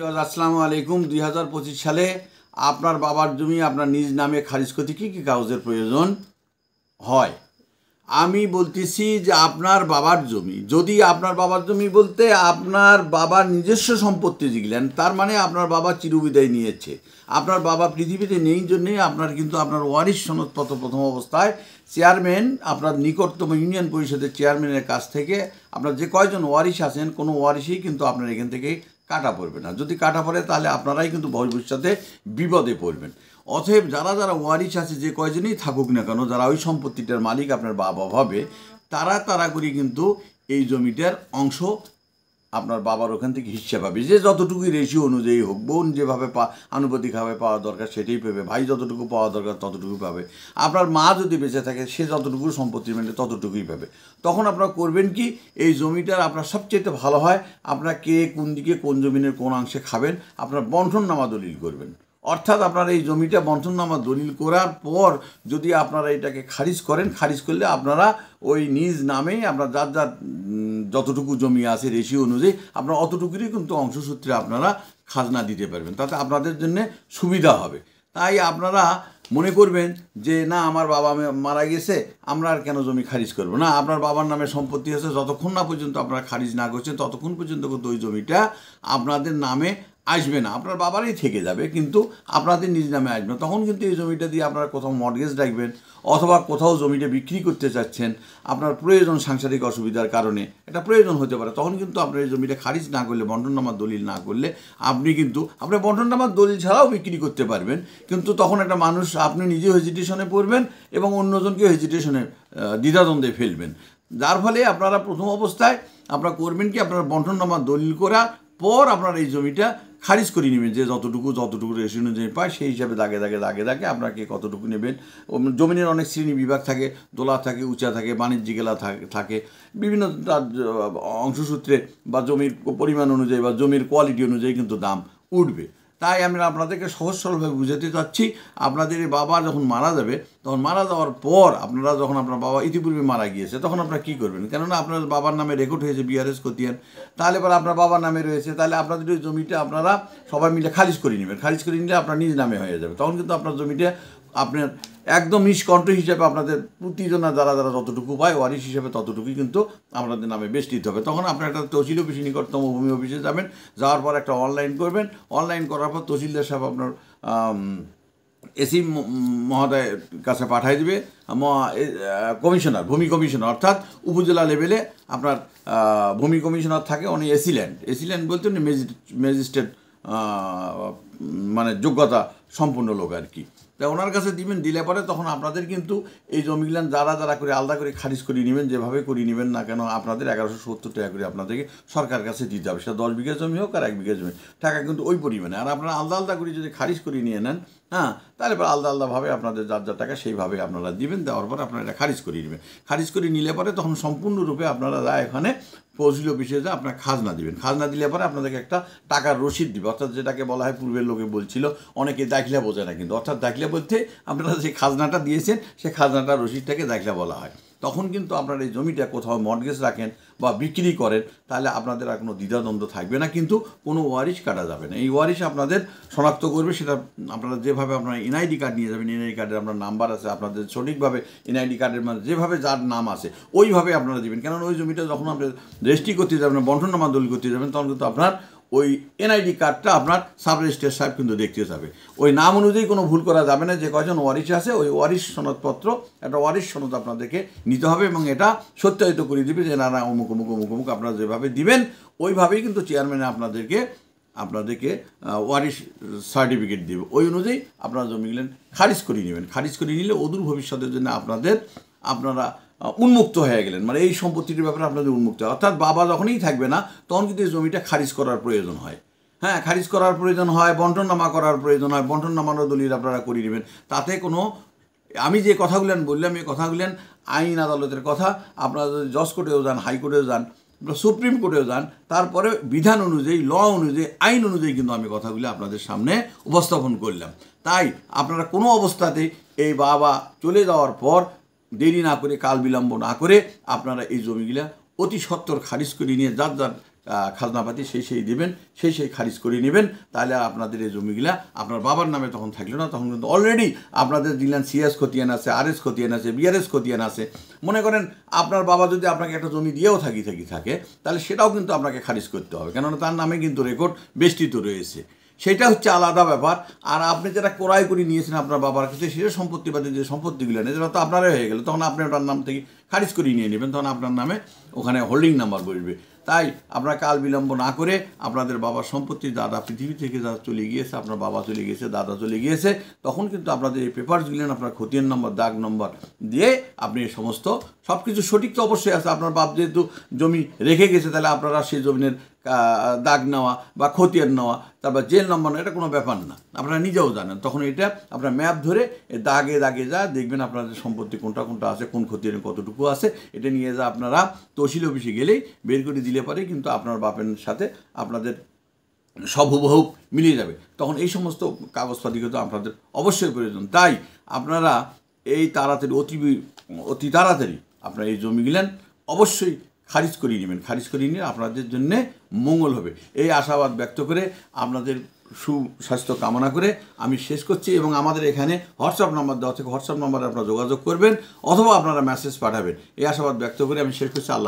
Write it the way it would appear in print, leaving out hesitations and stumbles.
আসসালামু আলাইকুম। 2025 সালে আপনার বাবার জমি আপনার নিজ নামে খারিজ করতে কী কী কাগজের প্রয়োজন হয়? আমি বলতেছি যে আপনার বাবার জমি, যদি আপনার বাবার জমি বলতে আপনার বাবার নিজস্ব সম্পত্তি যেগুলেন, তার মানে আপনার বাবা চিরবিদায় নিয়েছে, আপনার বাবা পৃথিবীতে নেই জন্যেই আপনার কিন্তু আপনার ওয়ারিশ সনদপত্র প্রথম অবস্থায় চেয়ারম্যান, আপনার নিকটতম ইউনিয়ন পরিষদের চেয়ারম্যানের কাছ থেকে আপনার যে কয়জন ওয়ারিশ আছেন, কোনো ওয়ারিশই কিন্তু আপনার এখান থেকে কাটা পড়বে না। যদি কাটা পড়ে তাহলে আপনারাই কিন্তু ভবিষ্যতে বিপদে পড়বেন। অতএব যারা যারা ওয়ারিশ আছে, যে কয়জনই থাকুক না কেন, যারা ওই সম্পত্তিটার মালিক আপনার বাবা হবে, তারা করে কিন্তু এই জমিটার অংশ আপনার বাবার ওখান থেকে হিস্সা পাবে। যে যতটুকুই রেশিও অনুযায়ী হোক, বোন যেভাবে আনুপাতিকভাবে পাওয়া দরকার সেটাই পাবে, ভাই যতটুকু পাওয়া দরকার ততটুকু পাবে, আপনার মা যদি বেঁচে থাকে সে যতটুকু সম্পত্তির মানে ততটুকুই পাবে। তখন আপনারা করবেন কি, এই জমিটার আপনার সবচেয়ে ভালো হয় আপনার কে কোন দিকে কোন জমিনের কোন অংশে খাবেন আপনার বন্টননামা দলিল করবেন। অর্থাৎ আপনারা এই জমিটা বন্টননামা দলিল করার পর যদি আপনারা এটাকে খারিজ করেন, খারিজ করলে আপনারা ওই নিজ নামেই আপনার যার যতটুকু জমি আছে রেশিও অনুযায়ী আপনার অতটুকুরই কিন্তু অংশসূত্রে আপনারা খাজনা দিতে পারবেন, তাতে আপনাদের জন্য সুবিধা হবে। তাই আপনারা মনে করবেন যে না, আমার বাবা মারা গেছে, আমরা আর কেন জমি খারিজ করবো না। আপনার বাবার নামে সম্পত্তি আছে, যতক্ষণ না পর্যন্ত আপনারা খারিজ না করছেন ততক্ষণ পর্যন্ত কিন্তু ওই জমিটা আপনাদের নামে আসবে না, আপনার বাবারই থেকে যাবে, কিন্তু আপনাদের নিজ নামে আসবে না। তখন কিন্তু এই জমিটা দিয়ে আপনারা কোথাও মর্টগেজ রাখবেন, অথবা কোথাও জমিটা বিক্রি করতে চাচ্ছেন, আপনার প্রয়োজন সাংসারিক অসুবিধার কারণে এটা প্রয়োজন হতে পারে, তখন কিন্তু আপনার এই জমিটা খারিজ না করলে, বন্টননামার দলিল না করলে আপনি কিন্তু আপনার বন্টননামার দলিল ছাড়াও বিক্রি করতে পারবেন, কিন্তু তখন একটা মানুষ আপনি নিজে হেজিটেশনে পড়বেন এবং অন্যজনকে হেজিটেশনে দ্বিধাদ্বন্দ্বে ফেলবেন। যার ফলে আপনারা প্রথম অবস্থায় আপনারা করবেন কি, আপনার বন্টননামার দলিল করার পর আপনার এই জমিটা খারিজ করে নেবেন, যে যতটুকু রেশিও অনুযায়ী পায় সেই হিসাবে দাগে আপনাকে কতটুকু নেবেন। জমিনের অনেক শ্রেণী বিভাগ থাকে, দোলা থাকে, উঁচা থাকে, বাণিজ্যিকেলা থাকে, বিভিন্ন অংশসূত্রে বা জমির পরিমাণ অনুযায়ী বা জমির কোয়ালিটি অনুযায়ী কিন্তু দাম উঠবে। তাই আমি আপনাদেরকে সহজ সরলভাবে বুঝাতে চাচ্ছি, আপনাদের বাবা যখন মারা যাবে, তখন মারা যাওয়ার পর আপনারা যখন আপনার বাবা ইতিপূর্বে মারা গিয়েছে তখন আপনারা কী করবেন, কেননা আপনার বাবার নামে রেকর্ড হয়েছে বিআরএস খতিয়ান, তাহলে পরে আপনার বাবার নামে রয়েছে, তাহলে আপনাদের ওই জমিটা আপনারা সবাই মিলে খারিজ করে নেবেন। খারিজ করে নিলে আপনার নিজ নামে হয়ে যাবে, তখন কিন্তু আপনার জমিটা আপনার একদম নিষ্কণ্ঠ হিসাবে আপনাদের প্রতিজনা যারা যতটুকু পায় ওয়ারিশ হিসাবে ততটুকুই কিন্তু আপনাদের নামে বেষ্টিত হবে। তখন আপনার একটা তহসিল অফিসে, নিকটতম ভূমি অফিসে যাবেন, যাওয়ার পর একটা অনলাইন করবেন, অনলাইন করার পর তহসিলদার সাহেব আপনার এসি মহোদয়ের কাছে পাঠিয়ে দেবে কমিশনার, ভূমি কমিশনার, অর্থাৎ উপজেলা লেভেলে আপনার ভূমি কমিশনার থাকে, উনি এসিল্যান্ড বলতে উনি ম্যাজিস্ট্রেট মানে যোগ্যতা সম্পূর্ণ লোক আর কি। তা ওনার কাছে দিবেন, দিলে পরে তখন আপনাদের কিন্তু এই জমিগুলান যারা করে আলাদা করে খারিজ করে নেবেন, যেভাবে করে নেবেন না কেন আপনাদের 1170 টাকা করে আপনাদেরকে সরকার কাছে দিতে হবে। সেটা 10 বিঘা জমি হোক আর 1 বিঘা জমি, টাকা কিন্তু ওই পরিমাণে। আর আপনারা আলাদা করে যদি খারিজ করে নিয়ে নেন, হ্যাঁ, তাহলে পরে আলাদাভাবে আপনাদের যার টাকা সেইভাবে আপনারা দিবেন, দেওয়ার পর আপনারা এটা খারিজ করে নেবেন। খারিজ করে নিলে পরে তখন সম্পূর্ণরূপে আপনারা এখানে তহসিল অফিসে যা আপনার খাজনা দিবেন। খাজনা দিলে পরে আপনাদেরকে একটা টাকার রসিদ দিবে, অর্থাৎ যেটাকে বলা হয়, পূর্বের লোকে বলছিল অনেকে দাখিলা বোঝে না, কিন্তু অর্থাৎ দাখিলা বলতে আপনারা যে খাজনাটা দিয়েছেন সেই খাজনাটার রসিদটাকে দাখিলা বলা হয়। তখন কিন্তু আপনারা এই জমিটা কোথাও মর্টগেজ রাখেন বা বিক্রি করেন, তাহলে আপনাদের আর কোনো দ্বিধাদ্বন্দ্ব থাকবে না, কিন্তু কোনো ওয়ারিশ কাটা যাবে না। এই ওয়ারিশ আপনাদের শনাক্ত করবে, সেটা আপনারা যেভাবে আপনারা এনআইডি কার্ড নিয়ে যাবেন, এনআইডি কার্ডের আপনার নাম্বার আছে, আপনাদের সঠিকভাবে এনআইডি কার্ডের মানে যেভাবে যার নাম আছে ওইভাবে আপনারা দেবেন। কেননা ওই জমিটা যখন আপনি রেজিস্ট্রি করতে যাবেন, বন্টননামা দলিল করতে যাবেন, তখন কিন্তু আপনার ওই এনআইডি কার্ডটা আপনার সাব রেজিস্ট্রার সাহেব কিন্তু দেখতে যাবে। ওই নাম অনুযায়ী কোনো ভুল করা যাবে না। যে কয়জন ওয়ারিশ আছে ওই ওয়ারিশ সনদপত্র, একটা ওয়ারিশ সনদ আপনাদেরকে নিতে হবে এবং এটা সত্যায়িত করে দিবে যে না অমুক আপনারা যেভাবে দিবেন ওইভাবেই কিন্তু চেয়ারম্যান আপনাদেরকে ওয়ারিশ সার্টিফিকেট দেবে। ওই অনুযায়ী আপনারা জমিগুলেন খারিজ করে নেবেন। খারিজ করে নিলে অদূর ভবিষ্যতের জন্য আপনারা উন্মুক্ত হয়ে গেলেন, মানে এই সম্পত্তিটির ব্যাপারে আপনাদের উন্মুক্ত হয়। অর্থাৎ বাবা যখনই থাকবে না তখন কিন্তু এই জমিটা খারিজ করার প্রয়োজন হয়, হ্যাঁ, খারিজ করার প্রয়োজন হয়, বন্টননামা করার প্রয়োজন হয়, বন্টননামারও দলিল আপনারা করে নেবেন। তাতে কোনো, আমি যে কথাগুলেন বললাম এই কথাগুলেন আইন আদালতের কথা, আপনারা যদি জজ কোর্টেও যান, হাইকোর্টেও যান, সুপ্রিম কোর্টেও যান, তারপরে বিধান অনুযায়ী, ল অনুযায়ী, আইন অনুযায়ী কিন্তু আমি কথাগুলি আপনাদের সামনে উপস্থাপন করলাম। তাই আপনারা কোনো অবস্থাতেই এই বাবা চলে যাওয়ার পর দেরি না করে, কাল বিলম্ব না করে আপনারা এই জমিগুলা অতি সত্বর খারিজ করে নিয়ে যার খাজনাপাতি সেই দেবেন, সেই খারিজ করে নেবেন। তাহলে আপনাদের এই জমিগুলা আপনার বাবার নামে তখন থাকলো না, তখন কিন্তু অলরেডি আপনাদের দিলেন সিএস খতিয়ান আছে, আরএস খতিয়ান আছে, বিআরএস খতিয়ান আছে। মনে করেন আপনার বাবা যদি আপনাকে একটা জমি দিয়েও থাকে তাহলে সেটাও কিন্তু আপনাকে খারিজ করতে হবে, কেননা তার নামে কিন্তু রেকর্ড বেষ্টিত রয়েছে। সেটা হচ্ছে আলাদা ব্যাপার। আর আপনি যেটা ক্রয় করে নিয়েছেন আপনার বাবার কাছে, সেটা সম্পত্তিবাদী যে সম্পত্তিগুলো নেই, যেটা তো আপনারই হয়ে গেল, তখন আপনি ওটার নাম থেকে খারিজ করে নিয়ে নেবেন, তখন আপনার নামে ওখানে হোল্ডিং নাম্বার বসবে। তাই আপনারা কাল বিলম্ব না করে আপনাদের বাবার সম্পত্তি, দাদা পৃথিবী থেকে যা চলে গিয়েছে, আপনার বাবা চলে গিয়েছে, দাদা চলে গিয়েছে, তখন কিন্তু আপনাদের এই পেপারসগুলো আপনার খতিয়ান নম্বর, দাগ নম্বর দিয়ে আপনি সমস্ত সব কিছু সঠিক তো অবশ্যই আছে। আপনার বাপ যেহেতু জমি রেখে গেছে, তাহলে আপনারা সেই জমিনের দাগ নেওয়া বা খতিয়ান নেওয়া, তারপর জেল নম্বর নেওয়া, এটা কোনো ব্যাপার না, আপনারা নিজেও জানেন। তখন এটা আপনার ম্যাপ ধরে দাগে যা দেখবেন আপনাদের সম্পত্তি কোনটা আছে, কোন খতিয়ানে কতটুকু আছে, এটা নিয়ে যা আপনারা তহসিল অফিসে গেলেই বের করে দিলে পারে, কিন্তু আপনার বাপের সাথে আপনাদের সব হুবহু মিলিয়ে যাবে। তখন এই সমস্ত কাগজপাতি কিন্তু আপনাদের অবশ্যই প্রয়োজন। তাই আপনারা এই তাড়াতাড়ি অতি তাড়াতাড়ি আপনারা এই জমিগুলেন অবশ্যই খারিজ করিয়ে নেবেন। খারিজ করিয়ে নিয়ে আপনাদের জন্যে মঙ্গল হবে, এই আশাবাদ ব্যক্ত করে আপনাদের সুস্বাস্থ্য কামনা করে আমি শেষ করছি। এবং আমাদের এখানে হোয়াটসঅ্যাপ নাম্বার দেওয়া থেকে হোয়াটসঅ্যাপ নাম্বারে আপনারা যোগাযোগ করবেন, অথবা আপনারা মেসেজ পাঠাবেন। এই আশাবাদ ব্যক্ত করে আমি শেষ করছি। আল্লাহ।